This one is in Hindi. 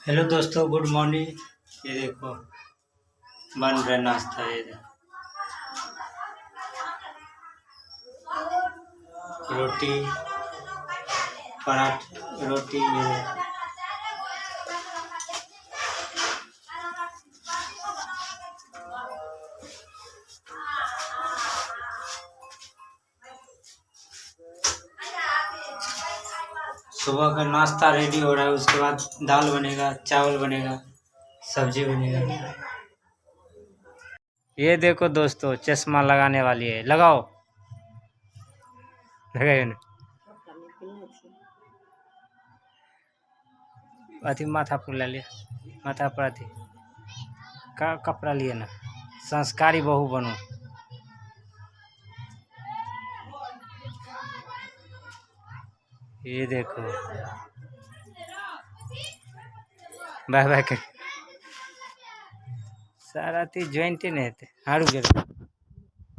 हेलो दोस्तों, गुड मॉर्निंग। ये देखो बन रहा नाश्ता। ये देखो रोटी पराठा रोटी। ये देखो सुबह का नाश्ता रेडी हो रहा है। उसके बाद दाल बनेगा, चावल बनेगा, सब्जी बनेगा। ये देखो दोस्तों, चश्मा लगाने वाली है, लगाओ। लगाइए ना। अथी माथा पर ले लिया, माथा पर अथी का कपड़ा लिए ना। संस्कारी बहू बनो। ये देखो बाय बाय कर सारा ती ज्वाइंट नहीं थे। हाँ रुक